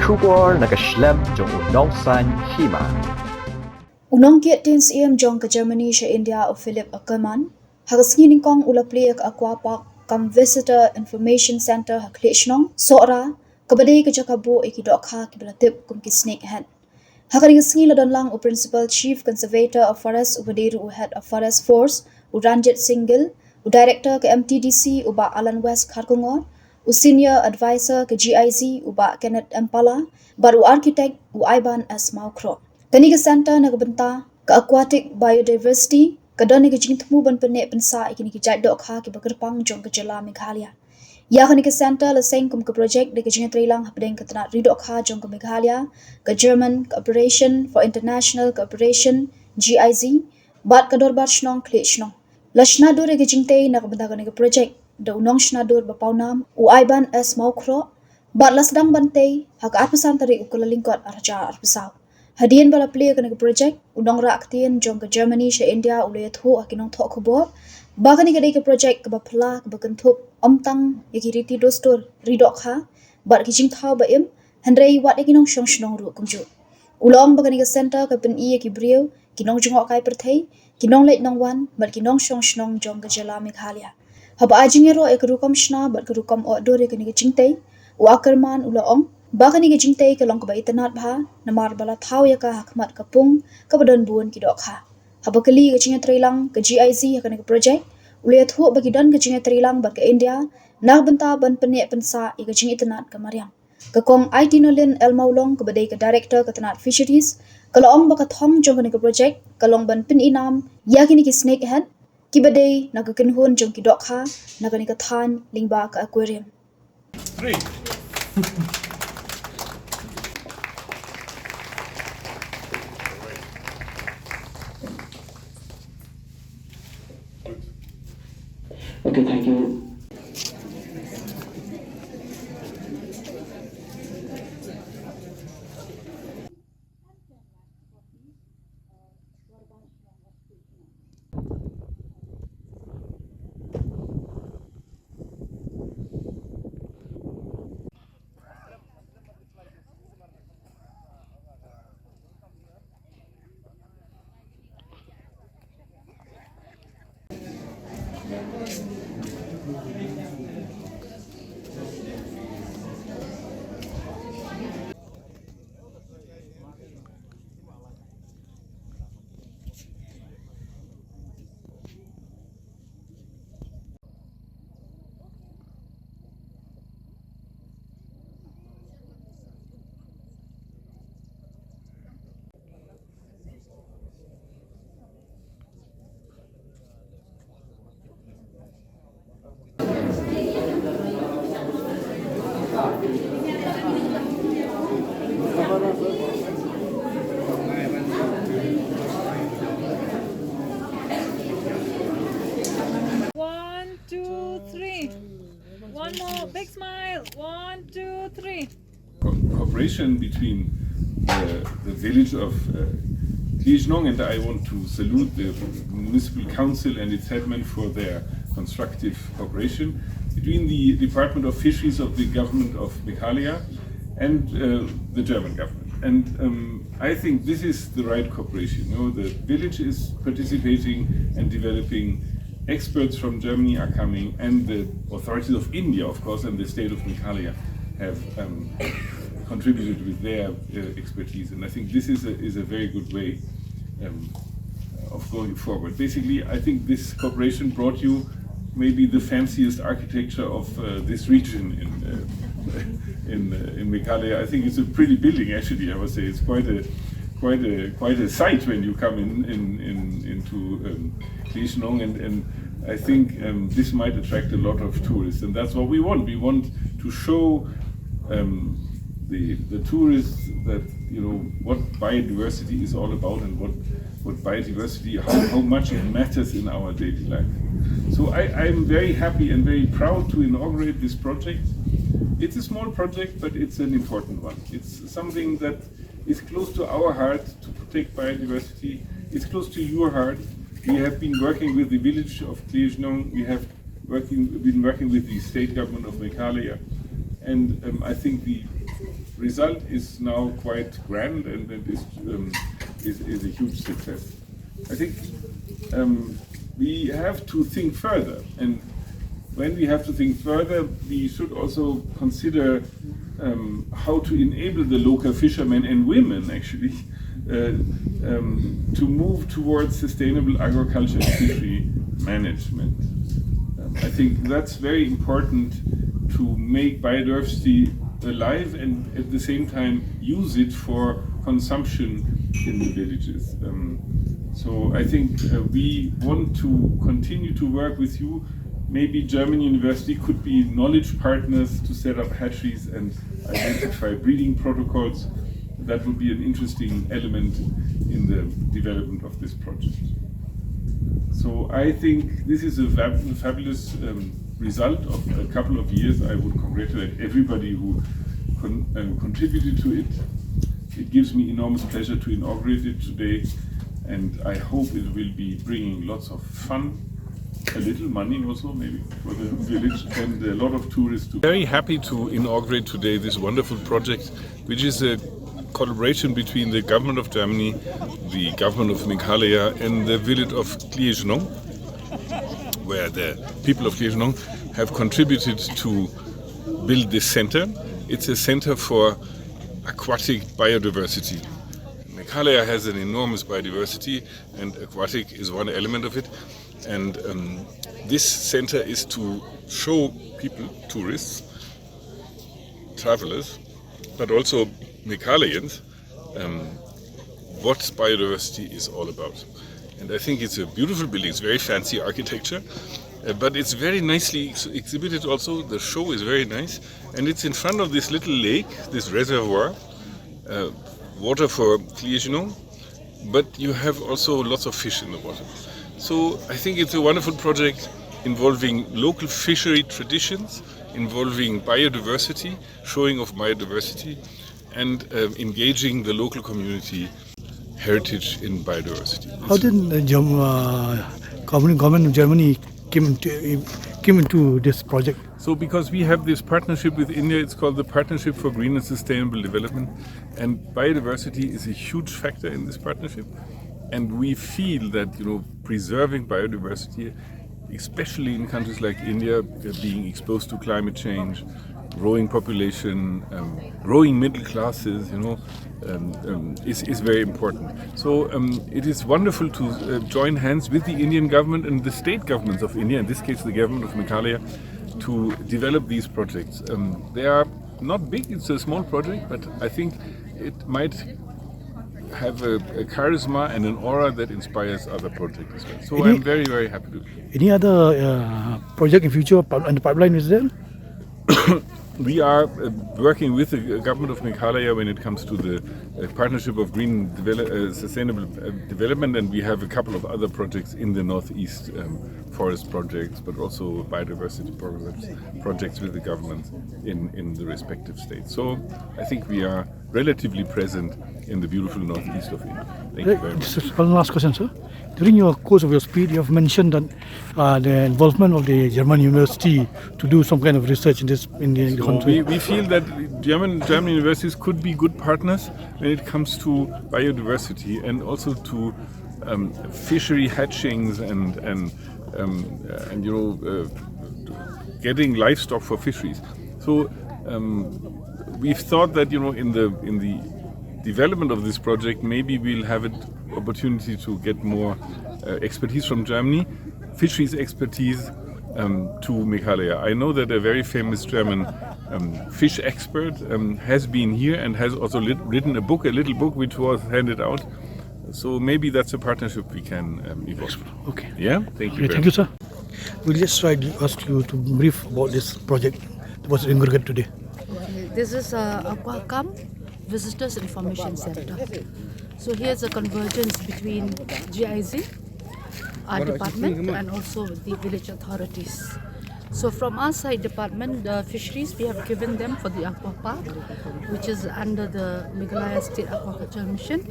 Shubor nakaslem jong unong san Hima. Unong Ktien jong ke Germany she India o Philip Ackerman, hagasngi ningkong Plie ke Aquapark kam Visitor Information Center Khliehshnong, Sora, kabadai ke Jaka iki Dohkha ki belatip kum ki snake head. Hakaring sngi ladon lang o Principal Chief Conservator of Forest Ubadiru Head of Forest Force, Ranjit Singhil, Director ke MTDC uba Alan West Kharkongor, Senior Advisor ke GIZ uba Kenneth Empala, baru Architect Iban S. Maukro. Kani ke center na kebenta ke aquatic biodiversity kadani ke jingtmu ban penek pensa ikini ke jat Dohkha ke bekerpang jong ke jela Meghalaya. Ya kani ke center la seng kum ke project de ke jingat rilang hapdeng ke tanat ri Dohkha jong ke Meghalaya ke German Cooperation for International Cooperation GIZ bat ke dorbar Shnong Khliehshnong. Lashna dore ke jingtei na kebenta kani ke project de unong shnadur bapaunam Iban S Maukro bat lasdang bantei hak arpesan tari ukalalingkot arja arpesau. Hadian bala Plie kena ke project Nongrah Ktien jong ke Germany she India ulay thu akinong thok khobor bakani ke ke project ke Phylla ke kentup omtang yakiriti dostor ri Dohkha bar ki jing thau ba im handrei wat akinong Khliehshnong ru kumju ulong bakani ke center ke pen i ki brieu kinong jongok kai perthei kinong leit nong wan bar kinong Khliehshnong jong ke jela Meghalaya haba ajing ro ek rukom shna bar ke rukom o dore keni ke jingtei Ackerman ulong bakani ke jingtei ke long ke bai tanat bha namar bala thau ya ka hakmat kapung ka badon buon ki Dohkha haba kali ke jingat rilang ke GIZ hakane ke project ulay thu bagi dan ke jingat rilang bar ke India nak benta ban penek pensa i ke jingit tanat ke Mariam ke kong IT Nolin El Maulong ke badai ke director ke tanat fisheries kalau ong baka thong jong ke project kalong ban pin inam ya kini ki snake head ki badai nak ke kenhun jong ki Dohkha nak ke than lingba ke aquarium. 3 Okay, thank you. One, two, three. One more. Big smile. 1, 2, 3. Cooperation between the village of Khliehshnong, and I want to salute the municipal council and its headman for their constructive cooperation between the Department of Fisheries of the government of Meghalaya and the German government. And I think this is the right cooperation. You know, the village is participating and developing. Experts from Germany are coming, and the authorities of India, of course, and the state of Meghalaya have contributed with their expertise. And I think this is a very good way of going forward. Basically, I think this cooperation brought you maybe the fanciest architecture of this region in Meghalaya. I think it's a pretty building, actually. I would say it's quite a sight when you come into Khliehshnong, and I think this might attract a lot of tourists, and that's what we want. We want to show the tourists that, you know, what biodiversity is all about, and what biodiversity, how much it matters in our daily life. So I'm very happy and very proud to inaugurate this project. It's a small project, but it's an important one. It's something that is close to our heart, to protect biodiversity. It's close to your heart. We have been working with the village of Khliehshnong. We have been working with the state government of Meghalaya, and I think result is now quite grand and is a huge success. I think we have to think further, and when we have to think further, we should also consider how to enable the local fishermen and women actually to move towards sustainable agriculture and fishery management. I think that's very important to make biodiversity alive and at the same time use it for consumption in the villages. So I think we want to continue to work with you. Maybe German University could be knowledge partners to set up hatcheries and identify breeding protocols. That would be an interesting element in the development of this project. So I think this is a fabulous result of a couple of years. I would congratulate everybody who contributed to it. It gives me enormous pleasure to inaugurate it today, and I hope it will be bringing lots of fun, a little money also maybe for the village, and a lot of tourists too. Very happy to inaugurate today this wonderful project, which is a collaboration between the government of Germany, the government of Meghalaya and the village of Khliehshnong, where the people of Khliehshnong have contributed to build this center. It's a center for aquatic biodiversity. Meghalaya has an enormous biodiversity and aquatic is one element of it. And this center is to show people, tourists, travelers, but also Meghalayans, what biodiversity is all about. And I think it's a beautiful building, it's very fancy architecture, but it's very nicely exhibited also. The show is very nice, and it's in front of this little lake, this reservoir, water for Khliehshnong, but you have also lots of fish in the water. So I think it's a wonderful project involving local fishery traditions, involving biodiversity, showing of biodiversity, and engaging the local community heritage in biodiversity. How did the government of Germany came into this project? So because we have this partnership with India, it's called the Partnership for Green and Sustainable Development, and biodiversity is a huge factor in this partnership. And we feel that, preserving biodiversity, especially in countries like India, being exposed to climate change, growing population, growing middle classes, is very important. So it is wonderful to join hands with the Indian government and the state governments of India, in this case the government of Meghalaya, to develop these projects. They are not big, it's a small project, but I think it might have a charisma and an aura that inspires other projects as well. So I'm very, very happy to. Any other project in future on the pipeline is there? We are working with the government of Meghalaya when it comes to the partnership of green sustainable development, and we have a couple of other projects in the northeast, forest projects, but also biodiversity projects with the government in the respective states. So I think we are relatively present in the beautiful northeast of India. Thank you very much. Just one last question, sir. During your course of your speech, you have mentioned that the involvement of the German university to do some kind of research in the country. We feel that German universities could be good partners when it comes to biodiversity and also to fishery hatchings and getting livestock for fisheries. So we've thought that in the development of this project, maybe we'll have an opportunity to get more expertise from Germany, fisheries expertise to Meghalaya. I know that a very famous German fish expert has been here and has also written a little book which was handed out. So maybe that's a partnership we can evolve. Okay. Yeah, thank you. Thank you, sir. We'll just try to ask you to brief about this project that was inaugurated today. This is Aquacam Visitors Information Center. So here's a convergence between GIZ, our department, and also the village authorities. So from our side department, the fisheries, we have given them for the aqua park, which is under the Meghalaya State Aquaculture Mission,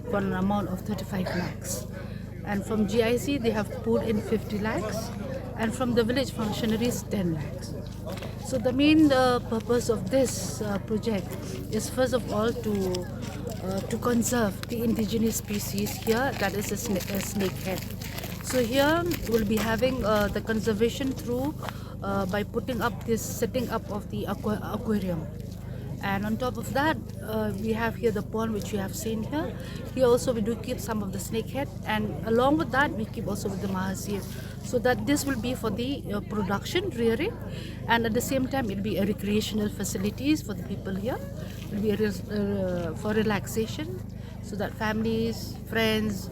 for an amount of 35 lakhs. And from GIZ, they have pulled in 50 lakhs. and from the village functionaries 10 lakhs. So the main purpose of this project is first of all to conserve the indigenous species here, that is a snakehead. So here we'll be having the conservation through by setting up of the aquarium. And on top of that, we have here the pond which you have seen here. Here also we do keep some of the snakehead, and along with that we keep also with the mahasir. So that this will be for the production, rearing, and at the same time it will be a recreational facilities for the people here. It will be for relaxation, so that families, friends,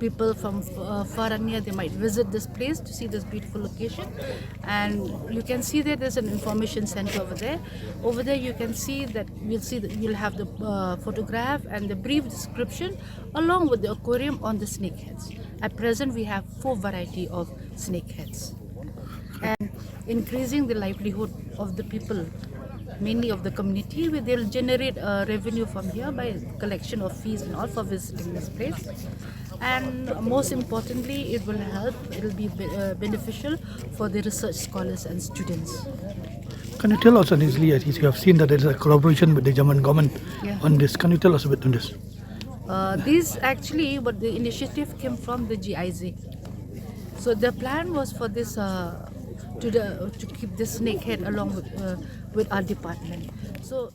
people from far and near, they might visit this place to see this beautiful location. And you can see that there's an information center over there. Over there you can see that you'll have the photograph and the brief description along with the aquarium on the snakeheads. At present we have 4 variety of snakeheads, and increasing the livelihood of the people, mainly of the community, where they'll generate revenue from here by collection of fees and all for visiting this place. And most importantly, it will be beneficial for the research scholars and students. Can you tell us on this, Lee? You have seen that there is a collaboration with the German government on this. Can you tell us a bit on this? This actually, but the initiative came from the GIZ. So the plan was for this to keep the snakehead along with our department. So